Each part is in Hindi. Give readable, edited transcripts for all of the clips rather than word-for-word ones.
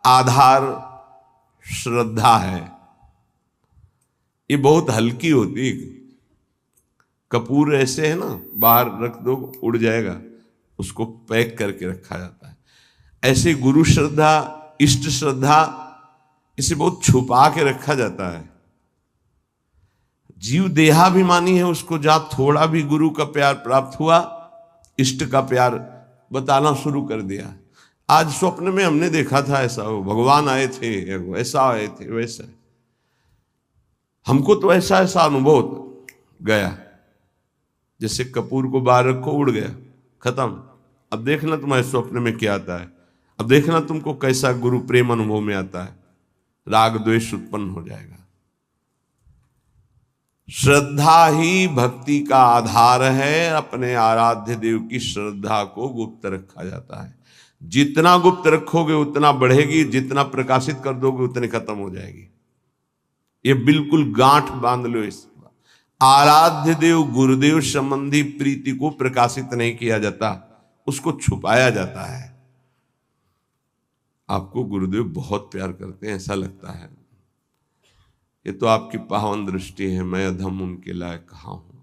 आधार श्रद्धा है। ये बहुत हल्की होती है। कपूर ऐसे है ना, बाहर रख दो उड़ जाएगा, उसको पैक करके रखा जाता है। ऐसे गुरु श्रद्धा, इष्ट श्रद्धा, इसे बहुत छुपा के रखा जाता है। जीव देहाभिमानी है, उसको जहां थोड़ा भी गुरु का प्यार प्राप्त हुआ, इष्ट का प्यार बताना शुरू कर दिया। आज स्वप्न में हमने देखा था ऐसा, हो भगवान आए थे, ऐसा आए थे, वैसा। हमको तो ऐसा ऐसा अनुभव गया, जैसे कपूर को बाहर रखो उड़ गया, खत्म। अब देखना तुम्हारे स्वप्न में क्या आता है, अब देखना तुमको कैसा गुरु प्रेम अनुभव में आता है, राग द्वेष उत्पन्न हो जाएगा। श्रद्धा ही भक्ति का आधार है। अपने आराध्य देव की श्रद्धा को गुप्त रखा जाता है। जितना गुप्त रखोगे उतना बढ़ेगी, जितना प्रकाशित कर दोगे उतनी खत्म हो जाएगी। ये बिल्कुल गांठ बांध लो इस। आराध्य देव गुरुदेव संबंधी प्रीति को प्रकाशित नहीं किया जाता, उसको छुपाया जाता है। आपको गुरुदेव बहुत प्यार करते हैं ऐसा लगता है, ये तो आपकी पावन दृष्टि है, मैं अधम उनके लायक कहाँ हूं।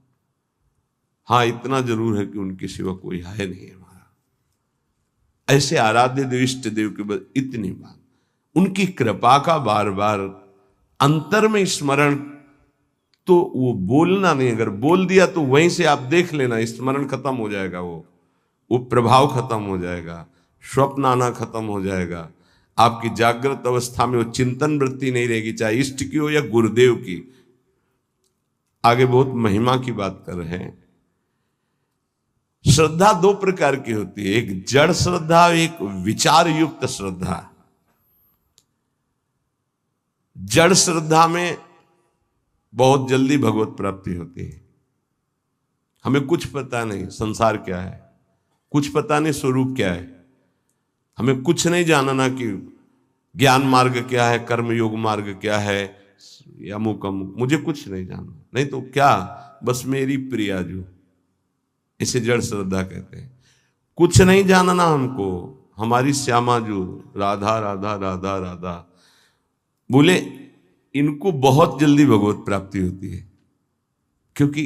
हाँ, इतना जरूर है कि उनके सिवा कोई है नहीं हमारा। ऐसे आराध्य देव इष्ट देव के बस इतनी बात, उनकी कृपा का बार बार अंतर में स्मरण, तो वो बोलना नहीं, अगर बोल दिया तो वहीं से आप देख लेना, स्मरण खत्म हो जाएगा, वो प्रभाव खत्म हो जाएगा, स्वप्न आना खत्म हो जाएगा। आपकी जागृत अवस्था में वो चिंतन वृत्ति नहीं रहेगी, चाहे इष्ट की हो या गुरुदेव की। आगे बहुत महिमा की बात कर रहे हैं। श्रद्धा दो प्रकार की होती है, एक जड़ श्रद्धा, एक विचार युक्त श्रद्धा। जड़ श्रद्धा में बहुत जल्दी भगवत प्राप्ति होती है। हमें कुछ पता नहीं संसार क्या है, कुछ पता नहीं स्वरूप क्या है, हमें कुछ नहीं जानना कि ज्ञान मार्ग क्या है, कर्म योग मार्ग क्या है, या अमुक अमुक, मुझे कुछ नहीं जानना। नहीं तो क्या, बस मेरी प्रिया जो, इसे जड़ श्रद्धा कहते हैं। कुछ नहीं जानना हमको, हमारी श्यामा जो, राधा राधा राधा राधा बोले, इनको बहुत जल्दी भगवत प्राप्ति होती है, क्योंकि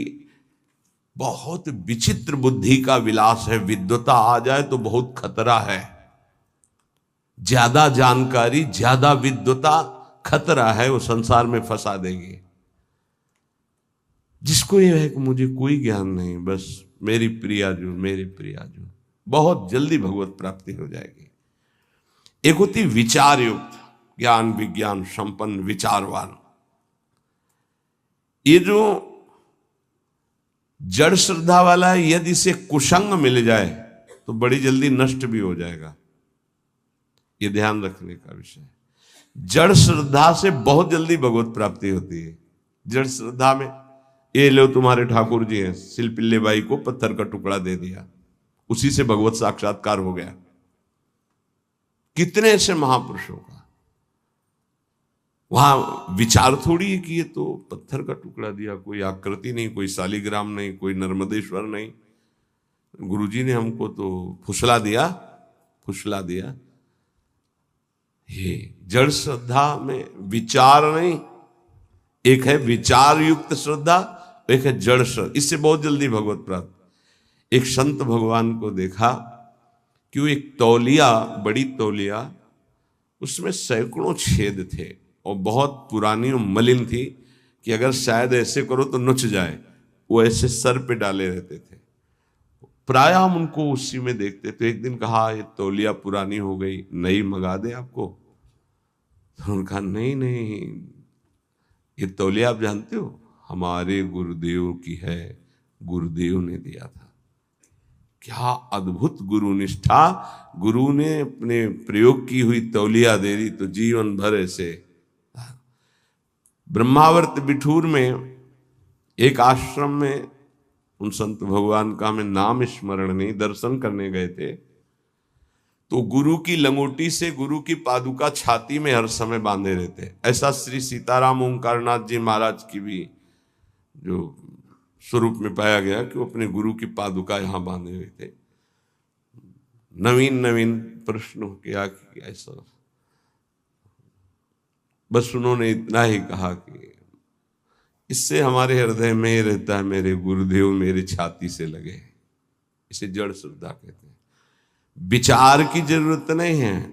बहुत विचित्र बुद्धि का विलास है। विद्वता आ जाए तो बहुत खतरा है, ज्यादा जानकारी, ज्यादा विद्वता खतरा है, वो संसार में फंसा देगी। जिसको ये है कि मुझे कोई ज्ञान नहीं, बस मेरी प्रिया जो, मेरी प्रिया जो, बहुत जल्दी भगवत प्राप्ति हो जाएगी। एक होती विचार युक्त, ज्ञान विज्ञान संपन्न विचारवान। ये जो जड़ श्रद्धा वाला है, यदि इसे कुसंग मिल जाए तो बड़ी जल्दी नष्ट भी हो जाएगा। ये ध्यान रखने का विषय है। जड़ श्रद्धा से बहुत जल्दी भगवत प्राप्ति होती है। जड़ श्रद्धा में, ये लो तुम्हारे ठाकुर जी हैं, सिलपिल्ले बाई को पत्थर का टुकड़ा दे दिया, उसी से भगवत साक्षात्कार हो गया। कितने ऐसे महापुरुषों का वहां विचार थोड़ी है कि ये तो पत्थर का टुकड़ा दिया, कोई आकृति नहीं, कोई शालिग्राम नहीं, कोई नर्मदेश्वर नहीं, गुरुजी ने हमको तो फुसला दिया, फुसला दिया। ये जड़ श्रद्धा में विचार नहीं, एक है विचार युक्त श्रद्धा, एक है जड़ श्रद्धा, इससे बहुत जल्दी भगवत प्राप्त। एक संत भगवान को देखा कि वो एक तौलिया, बड़ी तौलिया, उसमें सैकड़ों छेद थे और बहुत पुरानी और मलिन थी कि अगर शायद ऐसे करो तो नुच जाए, वो ऐसे सर पे डाले रहते थे। प्राय हम उनको उसी में देखते थे। एक दिन कहा ये तौलिया पुरानी हो गई, नई मंगा दे आपको। तो उन्होंने कहा नहीं नहीं, ये तौलिया आप जानते हो हमारे गुरुदेव की है, गुरुदेव ने दिया था। क्या अद्भुत गुरु निष्ठा, गुरु ने अपने प्रयोग की हुई तौलिया दे दी तो जीवन भर ऐसे। ब्रह्मावर्त बिठूर में एक आश्रम में उन संत भगवान का हमें नाम स्मरण नहीं, दर्शन करने गए थे, तो गुरु की लंगोटी से गुरु की पादुका छाती में हर समय बांधे रहते। ऐसा श्री सीताराम ओंकारनाथ जी महाराज की भी जो स्वरूप में पाया गया कि वो अपने गुरु की पादुका यहां बांधे हुए थे। नवीन नवीन प्रश्न किया कि ऐसा बस उन्होंने इतना ही कहा कि इससे हमारे हृदय में रहता है, मेरे गुरुदेव मेरे छाती से लगे। इसे जड़ श्रद्धा कहते हैं। विचार की जरूरत नहीं है।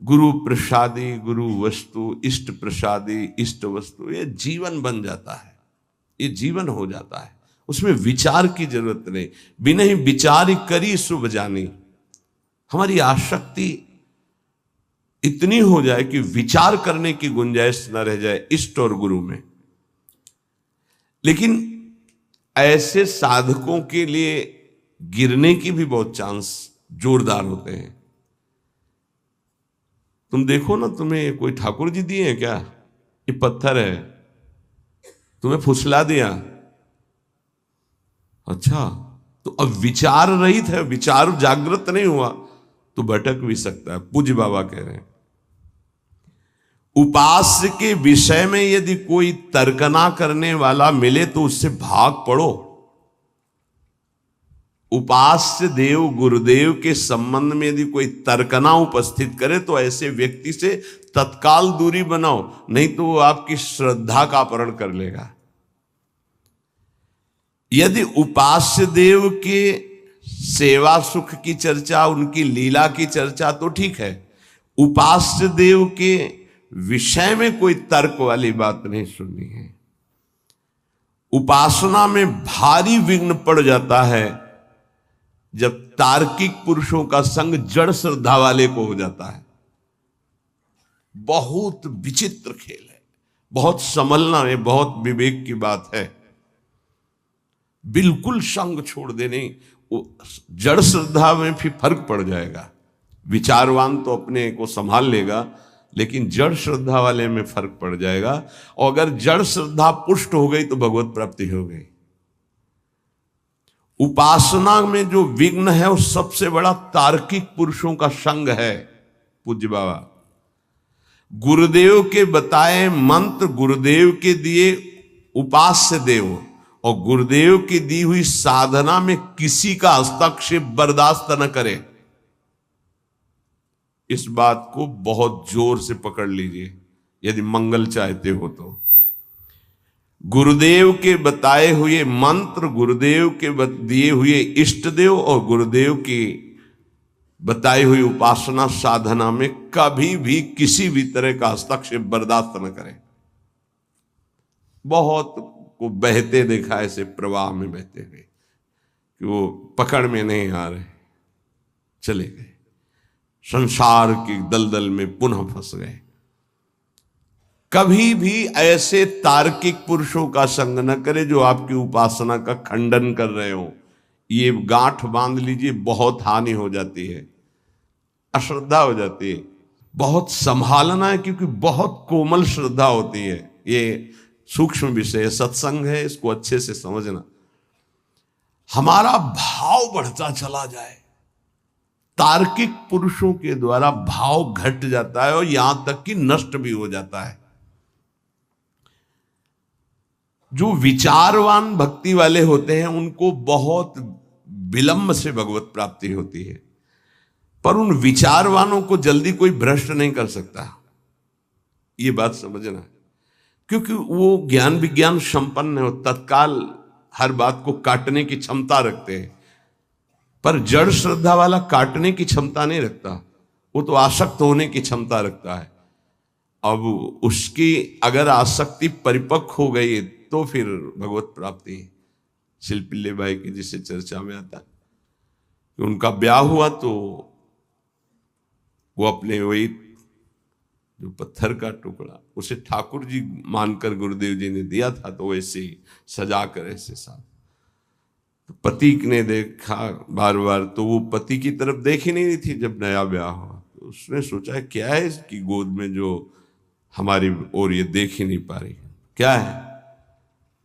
गुरु प्रसादी गुरु वस्तु, इष्ट प्रसादी इष्ट वस्तु, ये जीवन बन जाता है, ये जीवन हो जाता है। उसमें विचार की जरूरत नहीं। बिना ही विचार करी शुभ जानी। हमारी आसक्ति इतनी हो जाए कि विचार करने की गुंजाइश न रह जाए इष्ट और गुरु में। लेकिन ऐसे साधकों के लिए गिरने की भी बहुत चांस जोरदार होते हैं। तुम देखो ना, तुम्हें कोई ठाकुर जी दिए हैं क्या? ये पत्थर है, तुम्हें फुसला दिया, अच्छा तो अब विचार रहित है, विचार जागृत नहीं हुआ तो भटक भी सकता है। पूज्य बाबा कह रहे हैं, उपास्य के विषय में यदि कोई तर्कना करने वाला मिले तो उससे भाग पड़ो। उपास्य देव गुरुदेव के संबंध में यदि कोई तर्कना उपस्थित करे तो ऐसे व्यक्ति से तत्काल दूरी बनाओ, नहीं तो वो आपकी श्रद्धा का अपहरण कर लेगा। यदि उपास्य देव के सेवा सुख की चर्चा, उनकी लीला की चर्चा तो ठीक है, उपास्य देव के विषय में कोई तर्क वाली बात नहीं सुननी है। उपासना में भारी विघ्न पड़ जाता है जब तार्किक पुरुषों का संग जड़ श्रद्धा वाले को हो जाता है। बहुत विचित्र खेल है, बहुत संभलना है, बहुत विवेक की बात है। बिल्कुल संग छोड़ देने, जड़ श्रद्धा में फिर फर्क पड़ जाएगा। विचारवान तो अपने को संभाल लेगा, लेकिन जड़ श्रद्धा वाले में फर्क पड़ जाएगा। और अगर जड़ श्रद्धा पुष्ट हो गई तो भगवत प्राप्ति हो गई। उपासना में जो विघ्न है वो सबसे बड़ा तार्किक पुरुषों का संग है। पूज्य बाबा गुरुदेव के बताए मंत्र, गुरुदेव के दिए उपास्य देव और गुरुदेव की दी हुई साधना में किसी का हस्तक्षेप बर्दाश्त न करे। इस बात को बहुत जोर से पकड़ लीजिए यदि मंगल चाहते हो तो। गुरुदेव के बताए हुए मंत्र, गुरुदेव के दिए हुए इष्ट देव और गुरुदेव की बताई हुई उपासना साधना में कभी भी किसी भी तरह का हस्तक्षेप बर्दाश्त न करें। बहुत को बहते देखा ऐसे प्रवाह में बहते हुए कि वो पकड़ में नहीं आ रहे, चले गए, संसार की दलदल में पुनः फंस गए। कभी भी ऐसे तार्किक पुरुषों का संग न करे जो आपकी उपासना का खंडन कर रहे हो। ये गांठ बांध लीजिए, बहुत हानि हो जाती है, अश्रद्धा हो जाती है। बहुत संभालना है क्योंकि बहुत कोमल श्रद्धा होती है। ये सूक्ष्म विषय सत्संग है, इसको अच्छे से समझना। हमारा भाव बढ़ता चला जाए, तार्किक पुरुषों के द्वारा भाव घट जाता है और यहां तक कि नष्ट भी हो जाता है। जो विचारवान भक्ति वाले होते हैं उनको बहुत विलंब से भगवत प्राप्ति होती है, पर उन विचारवानों को जल्दी कोई भ्रष्ट नहीं कर सकता। ये बात समझना, क्योंकि वो ज्ञान विज्ञान संपन्न है, तत्काल हर बात को काटने की क्षमता रखते हैं। पर जड़ श्रद्धा वाला काटने की क्षमता नहीं रखता, वो तो आसक्त होने की क्षमता रखता है। अब उसकी अगर आसक्ति परिपक्व हो गई तो फिर भगवत प्राप्ति। शिल्पिल्ले भाई की जिसे चर्चा में आता कि उनका ब्याह हुआ तो वो अपने वही जो पत्थर का टुकड़ा उसे ठाकुर जी मानकर गुरुदेव जी ने दिया था, तो वैसे ही सजा कर ऐसे साथ तो पति ने देखा बार बार, तो वो पति की तरफ देख ही नहीं रही थी जब नया ब्याह हुआ। तो उसने सोचा क्या है इसकी गोद में जो हमारी ओर ये देख ही नहीं पा रही, क्या है?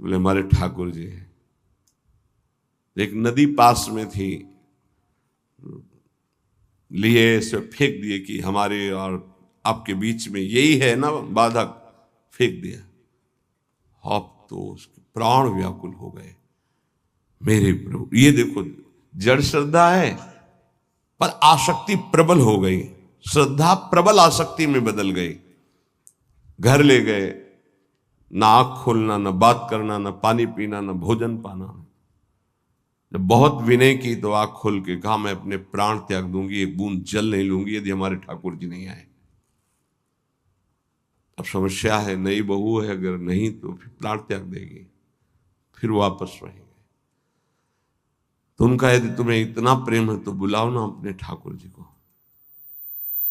बोले हमारे ठाकुर जी हैं। एक नदी पास में थी, लिए से फेंक दिए कि हमारे और आपके बीच में यही है ना बाधक, फेंक दिया। आप तो उसके प्राण व्याकुल हो गए, मेरे प्रभु। ये देखो, जड़ श्रद्धा है पर आसक्ति प्रबल हो गई, श्रद्धा प्रबल आसक्ति में बदल गई। घर ले गए, ना आँख खोलना, ना बात करना, ना पानी पीना, ना भोजन पाना। जब बहुत विनय की तो आँख खोल के कहा, मैं अपने प्राण त्याग दूंगी, एक बूंद जल नहीं लूंगी यदि हमारे ठाकुर जी नहीं आए। अब समस्या है, नई बहू है, अगर नहीं तो फिर प्राण त्याग देगी, फिर वापस रहेंगे। तो उनका यदि तुम्हें इतना प्रेम है तो बुलाओ ना अपने ठाकुर जी को।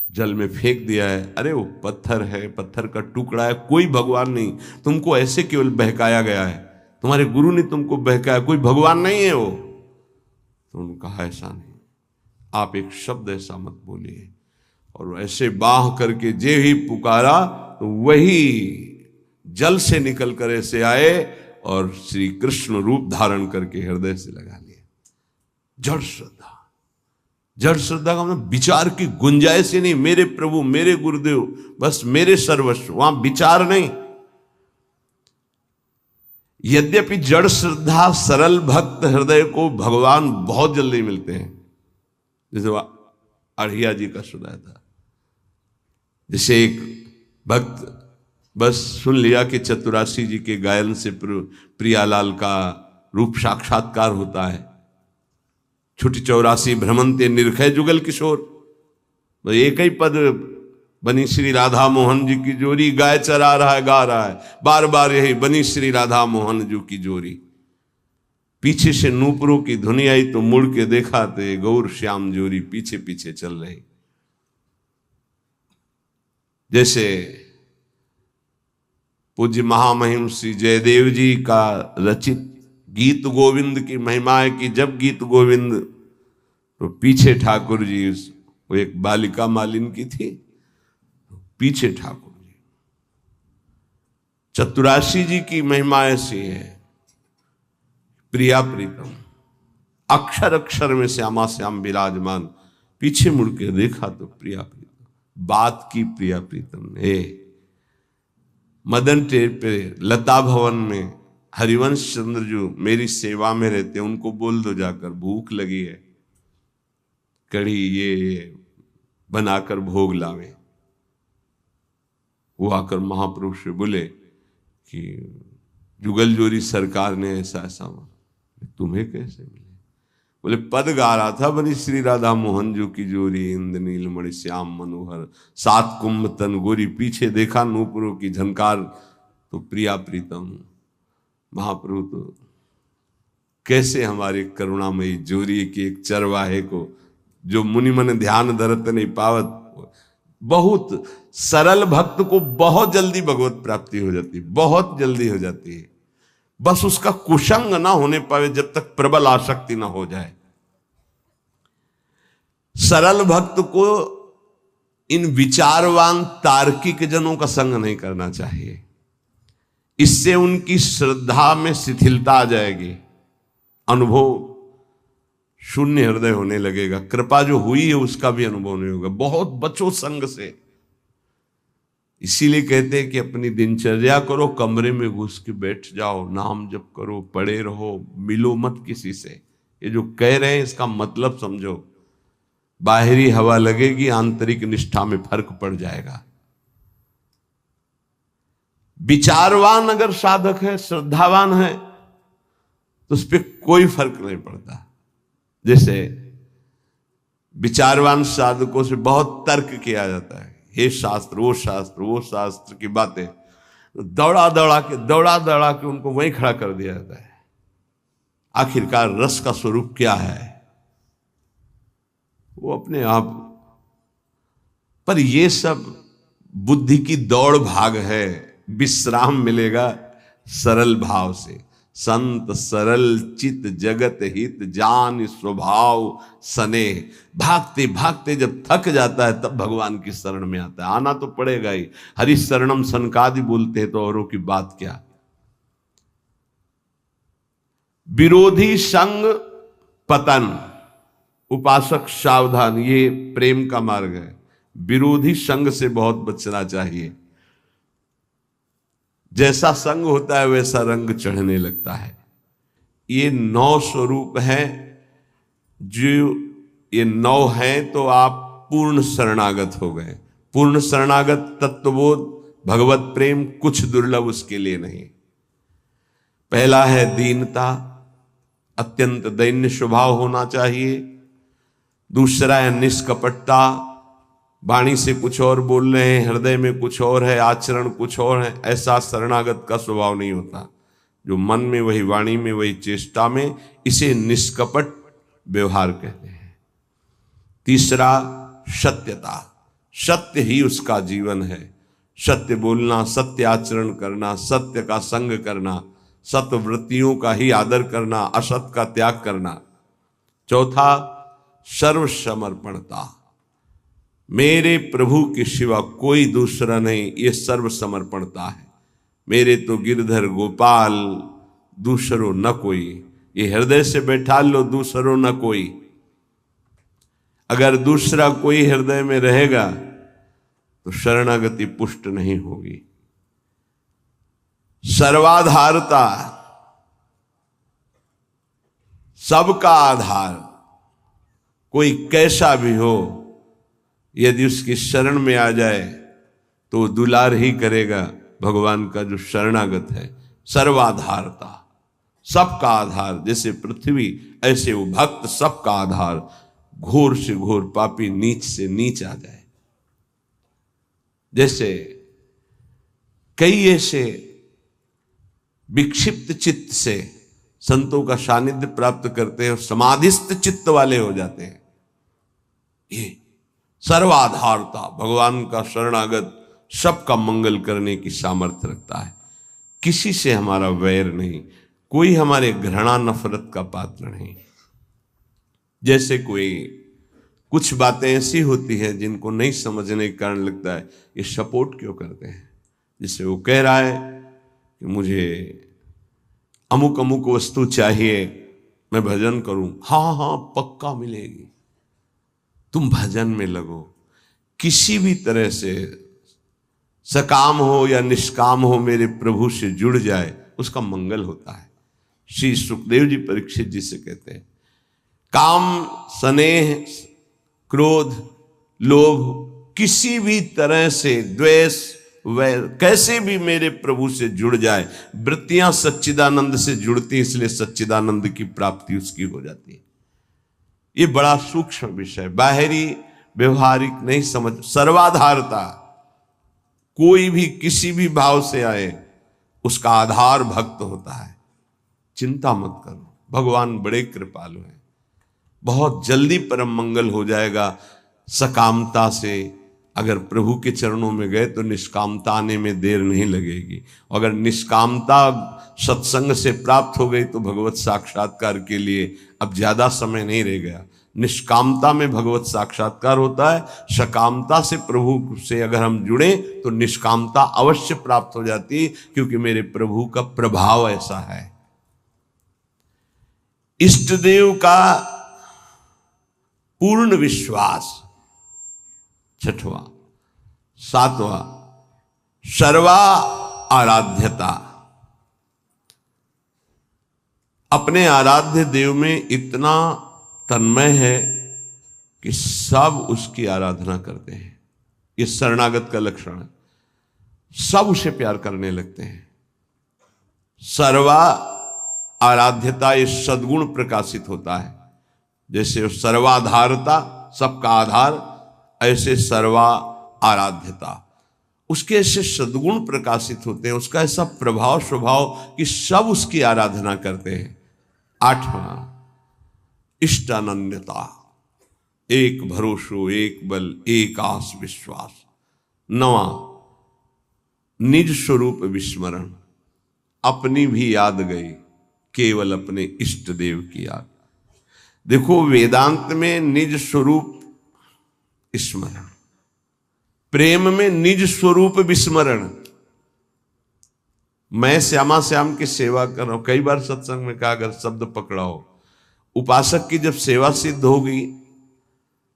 जल में फेंक दिया है, अरे वो पत्थर है, पत्थर का टुकड़ा है, कोई भगवान नहीं, तुमको ऐसे केवल बहकाया गया है, तुम्हारे गुरु ने तुमको बहकाया, कोई भगवान नहीं है वो। तो उन्होंने कहा ऐसा नहीं, आप एक शब्द ऐसा मत बोलिए। और ऐसे बाह करके जे ही पुकारा तो वही जल से निकल कर ऐसे आए और श्री कृष्ण रूप धारण करके हृदय से लगा लिए। जड़ श्रद्धा, जड़ श्रद्धा का मतलब विचार की गुंजाइश ही नहीं, मेरे प्रभु, मेरे गुरुदेव, बस मेरे सर्वस्व, वहां विचार नहीं। यद्यपि जड़ श्रद्धा सरल भक्त हृदय को भगवान बहुत जल्दी मिलते हैं, जैसे अढ़िया जी का सुनाया था। जैसे एक भक्त बस सुन लिया कि चतुरासी जी के गायन से प्रियालाल का रूप साक्षात्कार होता है, छुटी 84 भ्रमंते निर्खय जुगल किशोर, तो एक ही पद बनी श्री राधा मोहन जी की जोरी, गाय चरा रहा है, गा रहा है, बार बार यही बनी श्री राधा मोहन जी की जोरी। पीछे से नूपुरों की धुनी आई तो मुड़ के देखा तो गौर श्याम जोरी पीछे पीछे चल रही। जैसे पूज्य महामहिम श्री जयदेव जी का रचित गीत गोविंद की महिमा है कि जब गीत गोविंद, तो पीछे ठाकुर जी, वो एक बालिका मालिन की थी, पीछे ठाकुर जी। चतुरासी जी की महिमा ऐसी है, प्रिया प्रीतम, अक्षर अक्षर में श्यामा श्याम विराजमान, पीछे मुड़ के देखा तो प्रिया प्रीतम, बात की प्रिया प्रीतम ने। मदन टेर पे लता भवन में हरिवंश चंद्र जो मेरी सेवा में रहते, उनको बोल दो जाकर भूख लगी है, कढ़ी ये बनाकर भोग लावे। वो आकर महाप्रभु से बोले कि जुगल जोरी सरकार ने ऐसा ऐसा, तुम्हें कैसे मिले? बोले पद गा रहा था, बनी श्री राधा मोहन जो की जोरी, इंद नीलमणि श्याम मनोहर, सात कुंभ तन गोरी, पीछे देखा नूपुरों की झनकार तो प्रिया प्रीतम। महाप्रभु तो कैसे हमारी करुणामयी जोरी की एक चरवाहे को, जो मुनि मन ध्यान धरत नहीं पावत, बहुत सरल भक्त को बहुत जल्दी भगवत प्राप्ति हो जाती है, बहुत जल्दी हो जाती है। बस उसका कुसंग ना होने पावे जब तक प्रबल आसक्ति ना हो जाए। सरल भक्त को इन विचारवान तार्किक जनों का संग नहीं करना चाहिए, इससे उनकी श्रद्धा में शिथिलता आ जाएगी, अनुभव शून्य हृदय होने लगेगा, कृपा जो हुई है उसका भी अनुभव नहीं होगा। बहुत बचो संग से। इसीलिए कहते हैं कि अपनी दिनचर्या करो, कमरे में घुस के बैठ जाओ, नाम जप करो, पड़े रहो, मिलो मत किसी से। ये जो कह रहे हैं इसका मतलब समझो, बाहरी हवा लगेगी, आंतरिक निष्ठा में फर्क पड़ जाएगा। विचारवान अगर साधक है, श्रद्धावान है, तो उस पर कोई फर्क नहीं पड़ता। जैसे विचारवान साधकों से बहुत तर्क किया जाता है, हे शास्त्र, वो शास्त्र, वो शास्त्र की बातें, दौड़ा दौड़ा के उनको वहीं खड़ा कर दिया जाता है। आखिरकार रस का स्वरूप क्या है वो अपने आप। पर ये सब बुद्धि की दौड़ भाग है, विश्राम मिलेगा सरल भाव से। संत सरल चित जगत हित जान स्वभाव सने। भागते भागते जब थक जाता है तब भगवान की शरण में आता है। आना तो पड़ेगा ही, हरि शरणम सनकादि बोलते हैं तो औरों की बात क्या। विरोधी संग पतन, उपासक सावधान, ये प्रेम का मार्ग है। विरोधी संग से बहुत बचना चाहिए। जैसा संग होता है वैसा रंग चढ़ने लगता है। ये 9 स्वरूप है, जो ये 9 हैं तो आप पूर्ण शरणागत हो गए। पूर्ण शरणागत तत्वबोध भगवत प्रेम कुछ दुर्लभ उसके लिए नहीं। पहला है दीनता, अत्यंत दैन्य स्वभाव होना चाहिए। दूसरा है निष्कपटता, वाणी से कुछ और बोल रहे हैं, हृदय में कुछ और है, आचरण कुछ और है। ऐसा शरणागत का स्वभाव नहीं होता। जो मन में वही, वाणी में वही, चेष्टा में, इसे निष्कपट व्यवहार कहते हैं। तीसरा सत्यता, सत्य ही उसका जीवन है। सत्य बोलना, सत्य आचरण करना, सत्य का संग करना, सत्य वृत्तियों का ही आदर करना, असत का त्याग करना। चौथा सर्वसमर्पणता, मेरे प्रभु के सिवा कोई दूसरा नहीं, ये सर्वसमर्पणता है। मेरे तो गिरधर गोपाल, दूसरो न कोई। ये हृदय से बैठा लो, दूसरो न कोई। अगर दूसरा कोई हृदय में रहेगा तो शरणागति पुष्ट नहीं होगी। सर्वाधारता, सबका आधार, कोई कैसा भी हो, यदि उसकी शरण में आ जाए तो दुलार ही करेगा। भगवान का जो शरणागत है, सर्वाधारता, सबका आधार। जैसे पृथ्वी ऐसे वो भक्त सबका आधार। घोर से घोर पापी नीच से नीच आ जाए। जैसे कई ऐसे विक्षिप्त चित्त से संतों का सानिध्य प्राप्त करते हैं और समाधिस्थ चित्त वाले हो जाते हैं। ये सर्वाधारता, भगवान का शरणागत सबका मंगल करने की सामर्थ्य रखता है। किसी से हमारा वैर नहीं, कोई हमारे घृणा नफरत का पात्र नहीं। जैसे कोई कुछ बातें ऐसी होती हैं जिनको नहीं समझने के कारण लगता है ये सपोर्ट क्यों करते हैं। जैसे वो कह रहा है कि मुझे अमुक अमुक वस्तु चाहिए, मैं भजन करूं। हाँ हाँ पक्का मिलेगी, तुम भजन में लगो। किसी भी तरह से सकाम हो या निष्काम हो, मेरे प्रभु से जुड़ जाए, उसका मंगल होता है। श्री सुखदेव जी परीक्षित जी से कहते हैं, काम, स्नेह, क्रोध, लोभ, किसी भी तरह से द्वेष, वैर, कैसे भी मेरे प्रभु से जुड़ जाए। वृत्तियां सच्चिदानंद से जुड़ती, इसलिए सच्चिदानंद की प्राप्ति उसकी हो जाती है। ये बड़ा सूक्ष्म विषय, बाहरी व्यवहारिक नहीं समझ। सर्वाधारता, कोई भी किसी भी भाव से आए, उसका आधार भक्त होता है। चिंता मत करो, भगवान बड़े कृपालु हैं, बहुत जल्दी परम मंगल हो जाएगा। सकामता से अगर प्रभु के चरणों में गए तो निष्कामता आने में देर नहीं लगेगी। अगर निष्कामता सत्संग से प्राप्त हो गई तो भगवत साक्षात्कार के लिए अब ज्यादा समय नहीं रह गया। निष्कामता में भगवत साक्षात्कार होता है। सकामता से प्रभु से अगर हम जुड़े तो निष्कामता अवश्य प्राप्त हो जाती है, क्योंकि मेरे प्रभु का प्रभाव ऐसा है। इष्ट देव का पूर्ण विश्वास, छठवां। सातवां सर्वा आराध्यता, अपने आराध्य देव में इतना तन्मय है कि सब उसकी आराधना करते हैं। ये शरणागत का लक्षण है, सब उसे प्यार करने लगते हैं। सर्वा आराध्यता, ये सद्गुण प्रकाशित होता है। जैसे सर्वाधारता, सबका आधार, ऐसे सर्वा आराध्यता, उसके ऐसे सद्गुण प्रकाशित होते हैं। उसका ऐसा प्रभाव स्वभाव कि सब उसकी आराधना करते हैं। आठवां इष्टानन्यता, एक भरोसो, एक बल, एक आस विश्वास। नवां निज स्वरूप विस्मरण, अपनी भी याद गई, केवल अपने इष्ट देव की याद। देखो वेदांत में निज स्वरूप स्मरण, प्रेम में निज स्वरूप विस्मरण। मैं श्यामा श्याम की सेवा कर रहा हूं, कई बार सत्संग में कहा अगर शब्द पकड़ाओ, उपासक की जब सेवा सिद्ध होगी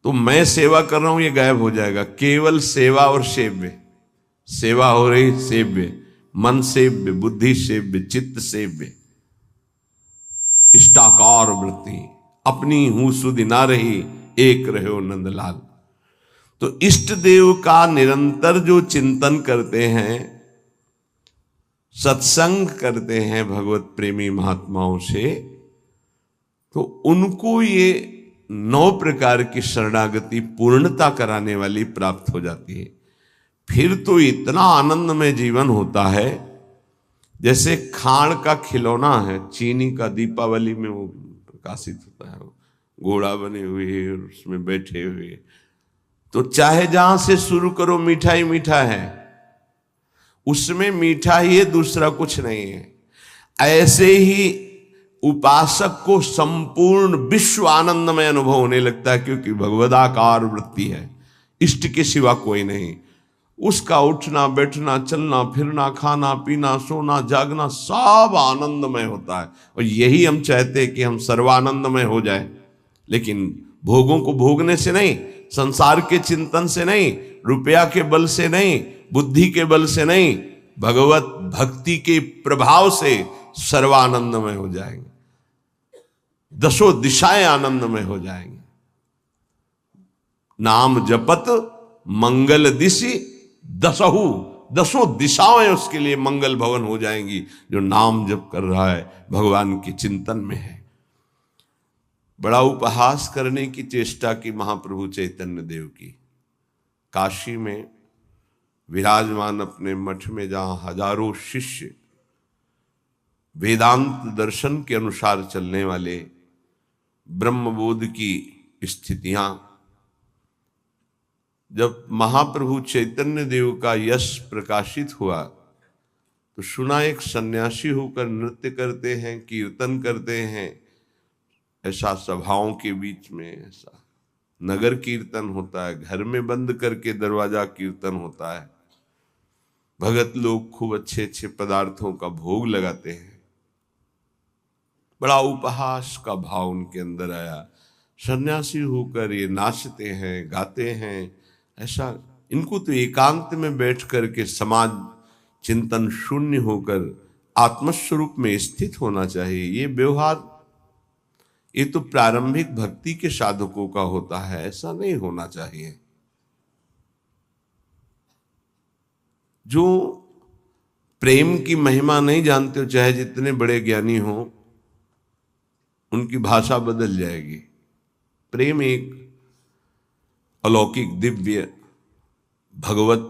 तो मैं सेवा कर रहा हूं ये गायब हो जाएगा। केवल सेवा और सेव्य, सेवा हो रही, सेव्य, मन सेव्य, बुद्धि सेव्य, चित्त सेव्य, इष्टाकार वृत्ति, अपनी हूं सुधि ना रही, एक रहो नंदलाल। तो इष्ट देव का निरंतर जो चिंतन करते हैं, सत्संग करते हैं भगवत प्रेमी महात्माओं से, तो उनको ये 9 प्रकार की शरणागति पूर्णता कराने वाली प्राप्त हो जाती है। फिर तो इतना आनंदमय जीवन होता है जैसे खाण का खिलौना है, चीनी का, दीपावली में वो प्रकाशित होता है, घोड़ा बने हुए और उसमें बैठे हुए, तो चाहे जहां से शुरू करो मीठा ही मीठा है, उसमें मीठा ही है, दूसरा कुछ नहीं है। ऐसे ही उपासक को संपूर्ण विश्व आनंदमय अनुभव होने लगता है, क्योंकि भगवदाकार वृत्ति है, इष्ट के सिवा कोई नहीं। उसका उठना बैठना चलना फिरना खाना पीना सोना जागना सब आनंदमय होता है। और यही हम चाहते हैं कि हम सर्वानंदमय हो जाए, लेकिन भोगों को भोगने से नहीं, संसार के चिंतन से नहीं, रुपया के बल से नहीं, बुद्धि के बल से नहीं, भगवत भक्ति के प्रभाव से सर्वानंदमय हो जाएंगे, 10 दिशाएं आनंदमय हो जाएंगे। नाम जपत मंगल दिशि 10 दिशाएं उसके लिए मंगल भवन हो जाएंगी, जो नाम जप कर रहा है, भगवान के चिंतन में है। बड़ा उपहास करने की चेष्टा की महाप्रभु चैतन्य देव की। काशी में विराजमान अपने मठ में, जहां हजारों शिष्य वेदांत दर्शन के अनुसार चलने वाले, ब्रह्मबोध की स्थितियां, जब महाप्रभु चैतन्य देव का यश प्रकाशित हुआ तो सुना एक सन्यासी होकर नृत्य करते हैं, कीर्तन करते हैं, ऐसा सभाओं के बीच में ऐसा नगर कीर्तन होता है, घर में बंद करके दरवाजा कीर्तन होता है, भगत लोग खूब अच्छे अच्छे पदार्थों का भोग लगाते हैं। बड़ा उपहास का भाव उनके अंदर आया, सन्यासी होकर ये नाचते हैं गाते हैं, ऐसा इनको तो एकांत में बैठ करके समाज चिंतन शून्य होकर आत्मस्वरूप में स्थित होना चाहिए। ये व्यवहार, ये तो प्रारंभिक भक्ति के साधकों का होता है, ऐसा नहीं होना चाहिए। जो प्रेम की महिमा नहीं जानते हो, चाहे जितने बड़े ज्ञानी हो, उनकी भाषा बदल जाएगी। प्रेम एक अलौकिक दिव्य भगवत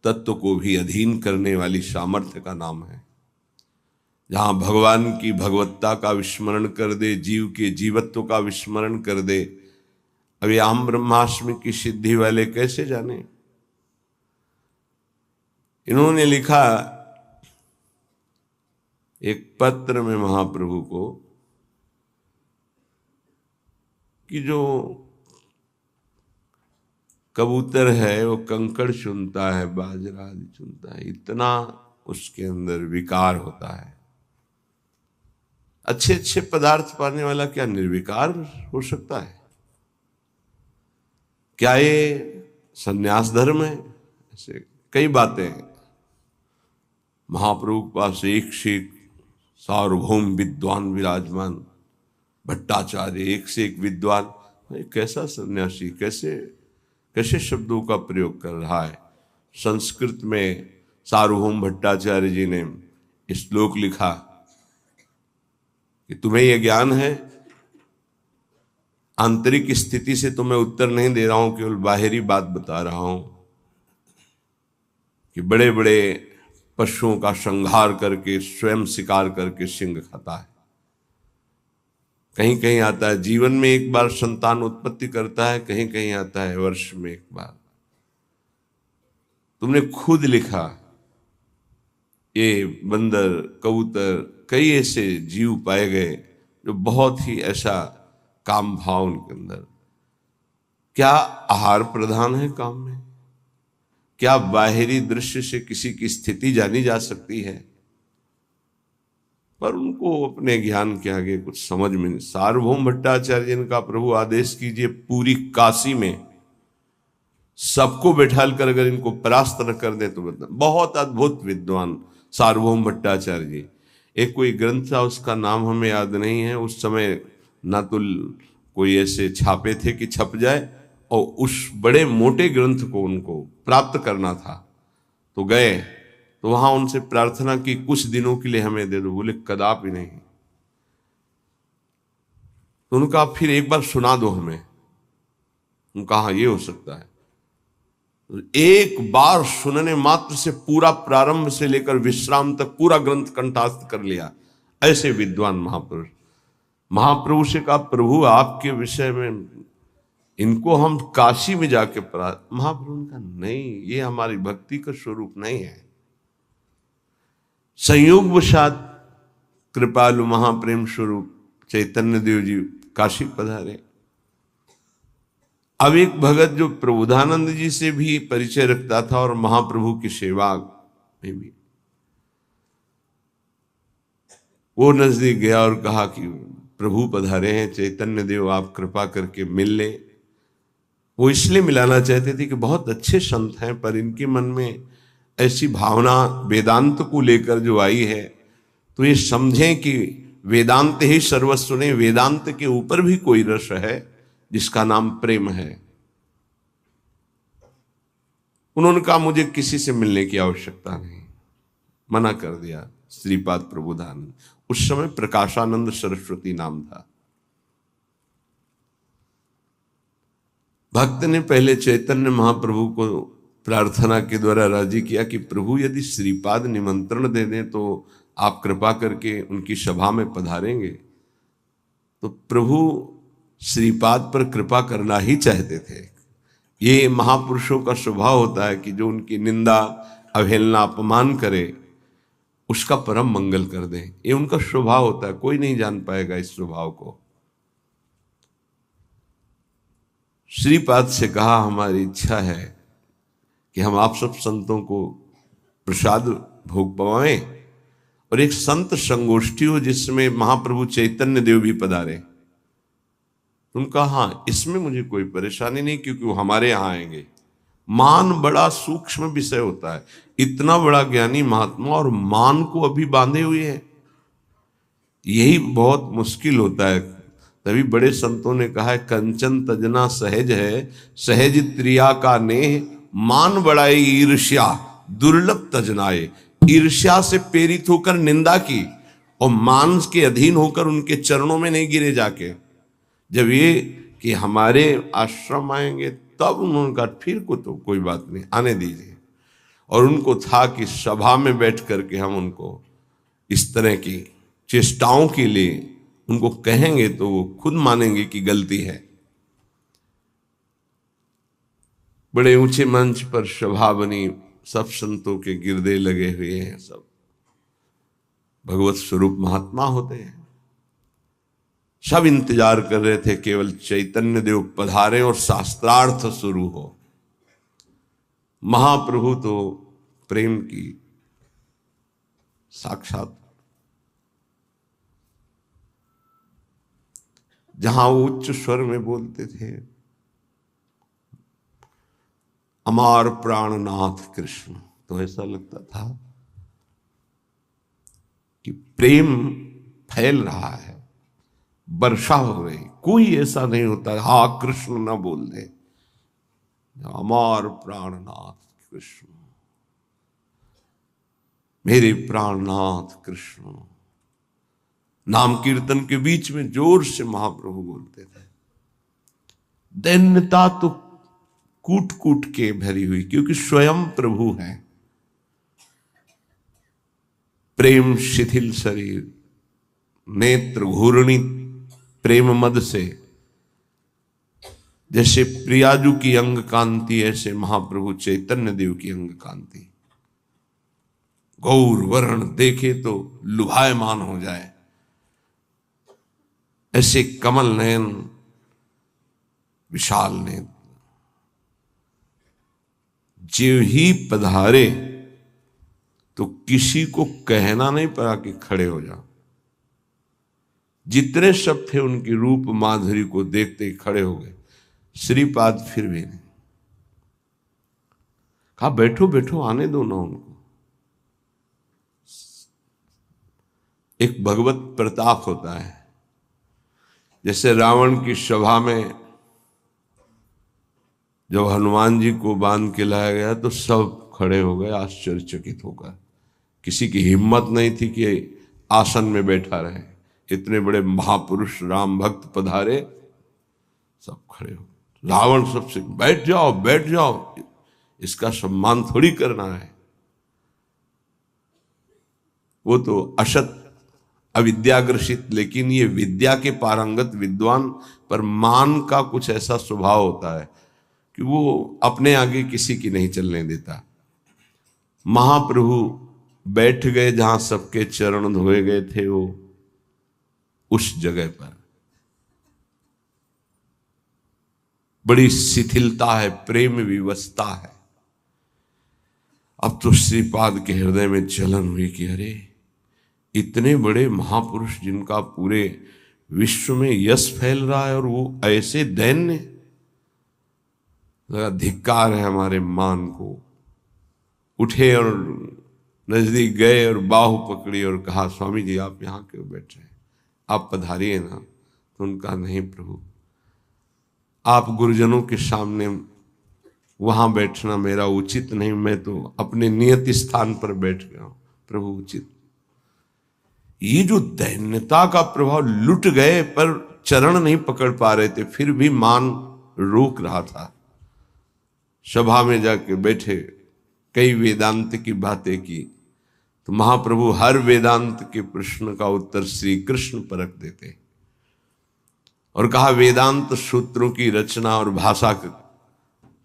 तत्व को भी अधीन करने वाली सामर्थ्य का नाम है। जहां भगवान की भगवत्ता का विस्मरण कर दे, जीव के जीवत्व का विस्मरण कर दे। अभी अहम ब्रह्मास्मि की सिद्धि वाले कैसे जाने? इन्होंने लिखा एक पत्र में महाप्रभु को कि जो कबूतर है वो कंकड़ चुनता है, बाजरा आदि चुनता है, इतना उसके अंदर विकार होता है। अच्छे अच्छे पदार्थ पाने वाला क्या निर्विकार हो सकता है? क्या ये संन्यास धर्म है? ऐसे कई बातें हैं। महाप्रभु के पास एक से एक सार्वभौम विद्वान विराजमान, भट्टाचार्य एक से एक विद्वान। कैसा सन्यासी, कैसे शब्दों का प्रयोग कर रहा है। संस्कृत में सार्वभौम भट्टाचार्य जी ने श्लोक लिखा कि तुम्हें यह ज्ञान है, आंतरिक स्थिति से तो मैं उत्तर नहीं दे रहा हूं, केवल बाहरी बात बता रहा हूं कि बड़े बड़े पशुओं का संहार करके स्वयं शिकार करके सिंह खाता है। कहीं कहीं आता है जीवन में एक बार संतान उत्पत्ति करता है, कहीं कहीं आता है वर्ष में एक बार। तुमने खुद लिखा ये बंदर, कबूतर, कई ऐसे जीव पाए गए जो बहुत ही ऐसा काम भाव उनके अंदर। क्या आहार प्रधान है काम में? क्या बाहरी दृश्य से किसी की स्थिति जानी जा सकती है? पर उनको अपने ज्ञान के आगे कुछ समझ में नहीं। सार्वभौम भट्टाचार्य जी का प्रभु आदेश कीजिए, पूरी काशी में सबको बैठाल कर अगर इनको परास्त न कर दे तो मतलब बहुत अद्भुत विद्वान सार्वभौम भट्टाचार्य जी। एक कोई ग्रंथ था, उसका नाम हमें याद नहीं है। उस समय ना तो कोई ऐसे छापे थे कि छप जाए, और उस बड़े मोटे ग्रंथ को उनको प्राप्त करना था। तो गए तो वहां उनसे प्रार्थना की कुछ दिनों के लिए हमें दे दो। बोले कदापि नहीं। तो उनका फिर एक बार सुना दो हमें। उनका हाँ ये हो सकता है। तो एक बार सुनने मात्र से पूरा प्रारंभ से लेकर विश्राम तक पूरा ग्रंथ कंठस्थ कर लिया। ऐसे विद्वान महापुरुष। महाप्रभु से कहा प्रभु आपके विषय में इनको हम काशी में जाके पढ़ा। महाप्रभु ने कहा नहीं, ये हमारी भक्ति का स्वरूप नहीं है। संयोगवशात कृपालु महाप्रेम स्वरूप चैतन्य देव जी काशी पधारे। अब एक भगत जो प्रबोधानंद जी से भी परिचय रखता था और महाप्रभु की सेवा में भी, वो नजदीक गया और कहा कि प्रभु पधारे हैं, चैतन्य देव आप कृपा करके मिल लें। वो इसलिए मिलाना चाहते थे कि बहुत अच्छे संत हैं, पर इनके मन में ऐसी भावना वेदांत को लेकर जो आई है, तो ये समझें कि वेदांत ही सर्वस्व नहीं, वेदांत के ऊपर भी कोई रस है जिसका नाम प्रेम है। उन्होंने कहा मुझे किसी से मिलने की आवश्यकता नहीं, मना कर दिया। श्रीपाद प्रबोधानंद, उस समय प्रकाशानंद सरस्वती नाम था। भक्त ने पहले चैतन्य महाप्रभु को प्रार्थना के द्वारा राजी किया कि प्रभु यदि श्रीपाद निमंत्रण दे दें तो आप कृपा करके उनकी सभा में पधारेंगे। तो प्रभु श्रीपाद पर कृपा करना ही चाहते थे। ये महापुरुषों का स्वभाव होता है कि जो उनकी निंदा, अवहेलना, अपमान करे उसका परम मंगल कर दें। ये उनका स्वभाव होता है, कोई नहीं जान पाएगा इस स्वभाव को। श्रीपाद से कहा हमारी इच्छा है कि हम आप सब संतों को प्रसाद भोग पवाएं और एक संत संगोष्ठी हो जिसमें महाप्रभु चैतन्य देव भी पधारे। उनका हाँ, इसमें मुझे कोई परेशानी नहीं, क्योंकि वो हमारे यहाँ आएंगे। मान बड़ा सूक्ष्म विषय होता है। इतना बड़ा ज्ञानी महात्मा और मान को अभी बांधे हुए है, यही बहुत मुश्किल होता है। तभी बड़े संतों ने कहा है कंचन तजना सहज है, सहज त्रिया का नेह, मान बढ़ाई ईर्ष्या दुर्लभ तजनाए। ईर्ष्या से प्रेरित होकर निंदा की और मान के अधीन होकर उनके चरणों में नहीं गिरे जाके। जब ये कि हमारे आश्रम आएंगे तब उन्होंने कहा फिर को तो कोई बात नहीं, आने दीजिए। और उनको था कि सभा में बैठ करके हम उनको इस तरह की चेष्टाओं के लिए उनको कहेंगे तो वो खुद मानेंगे कि गलती है। बड़े ऊंचे मंच पर सभा बनी, सब संतों के गिरदे लगे हुए हैं, सब भगवत स्वरूप महात्मा होते हैं। सब इंतजार कर रहे थे केवल चैतन्य देव पधारे और शास्त्रार्थ शुरू हो। महाप्रभु तो प्रेम की साक्षात, जहां वो उच्च स्वर में बोलते थे अमार प्राणनाथ कृष्ण, तो ऐसा लगता था कि प्रेम फैल रहा है, वर्षा हो रही। कोई ऐसा नहीं होता हा कृष्ण ना बोल दे। अमार प्राणनाथ कृष्ण, मेरे प्राणनाथ कृष्ण। नाम कीर्तन के बीच में जोर से महाप्रभु बोलते थे। दैन्यता तो कूट कूट के भरी हुई, क्योंकि स्वयं प्रभु है। प्रेम शिथिल शरीर, नेत्र घूर्णी प्रेम मद से, जैसे प्रियाजू की अंग कांति, ऐसे महाप्रभु चैतन्य देव की अंग कांति। गौर वर्ण देखे तो लुभायमान हो जाए, ऐसे कमल नयन, विशाल नेत्र। जो ही पधारे तो किसी को कहना नहीं पड़ा कि खड़े हो जाओ। जितने सब थे उनकी रूप माधुरी को देखते ही खड़े हो गए। श्रीपाद फिर भी नहीं, कहा बैठो बैठो, आने दो ना उनको। एक भगवत प्रताप होता है, जैसे रावण की सभा में जब हनुमान जी को बांध के लाया गया तो सब खड़े हो गए आश्चर्यचकित होकर। किसी की हिम्मत नहीं थी कि आसन में बैठा रहे। इतने बड़े महापुरुष राम भक्त पधारे, सब खड़े हो। रावण सबसे बैठ जाओ बैठ जाओ, इसका सम्मान थोड़ी करना है। वो तो असत अविद्याग्रसित, लेकिन ये विद्या के पारंगत विद्वान पर मान का कुछ ऐसा स्वभाव होता है कि वो अपने आगे किसी की नहीं चलने देता। महाप्रभु बैठ गए जहां सबके चरण धोए गए थे, वो उस जगह पर बड़ी शिथिलता है, प्रेम विवशता है। अब तो श्रीपाद के हृदय में जलन हुई कि अरे, इतने बड़े महापुरुष जिनका पूरे विश्व में यश फैल रहा है और वो ऐसे दैन्य। लगा धिक्कार है हमारे मान को। उठे और नजदीक गए और बाहु पकड़ी और कहा, स्वामी जी आप यहाँ क्यों बैठ रहे हैं, आप पधारिए ना। तो उनका नहीं प्रभु, आप गुरुजनों के सामने वहां बैठना मेरा उचित नहीं, मैं तो अपने नियत स्थान पर बैठ गया हूं प्रभु, उचित। ये जो दैन्यता का प्रभाव, लुट गए पर चरण नहीं पकड़ पा रहे थे, फिर भी मान रोक रहा था। सभा में जाके बैठे, कई वेदांत की बातें की, तो महाप्रभु हर वेदांत के प्रश्न का उत्तर श्री कृष्ण परख देते और कहा, वेदांत सूत्रों की रचना और भाषा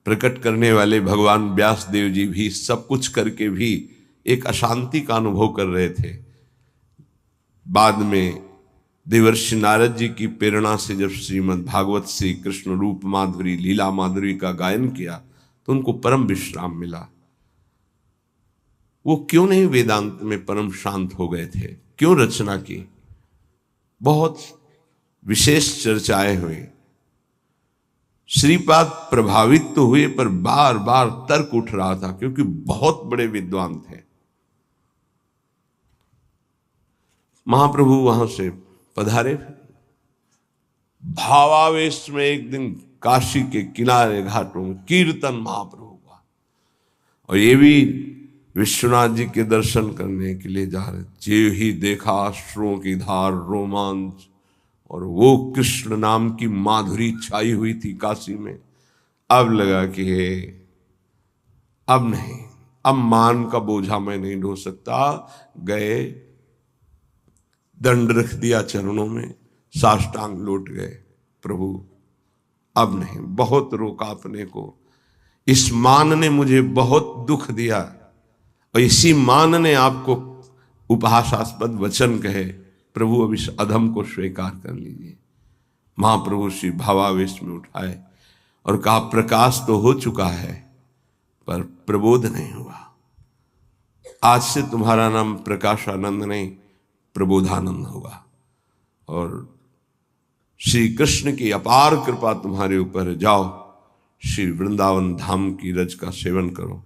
प्रकट करने वाले भगवान व्यास देव जी भी सब कुछ करके भी एक अशांति का अनुभव कर रहे थे। बाद में देवर्षि नारद जी की प्रेरणा से जब श्रीमद् भागवत श्री कृष्ण रूप माधुरी लीला माधुरी का गायन किया तो उनको परम विश्राम मिला। वो क्यों नहीं वेदांत में परम शांत हो गए थे, क्यों रचना की? बहुत विशेष चर्चाएं हुई। श्रीपाद प्रभावित तो हुए पर बार बार तर्क उठ रहा था, क्योंकि बहुत बड़े विद्वान थे। महाप्रभु वहां से पधारे, भावावेश में एक दिन काशी के किनारे घाटों में कीर्तन महाप्रभु का, और ये भी विश्वनाथ जी के दर्शन करने के लिए जा रहे। जे ही देखा अश्रुओं की धार, रोमांच, और वो कृष्ण नाम की माधुरी छाई हुई थी काशी में। अब लगा कि अब नहीं, अब मान का बोझा मैं नहीं ढो सकता। गए, दंड रख दिया चरणों में, साष्टांग लौट गए, प्रभु अब नहीं। बहुत रोका अपने को, इस मान ने मुझे बहुत दुख दिया, और इसी मान ने आपको उपहासास्पद वचन कहे, प्रभु अब इस अधम को स्वीकार कर लीजिए। महाप्रभु श्री भावावेश में उठाए और कहा, प्रकाश तो हो चुका है पर प्रबोध नहीं हुआ। आज से तुम्हारा नाम प्रकाशानंद नहीं, प्रबोधानंद होगा, और श्री कृष्ण की अपार कृपा तुम्हारे ऊपर। जाओ श्री वृंदावन धाम की रज का सेवन करो।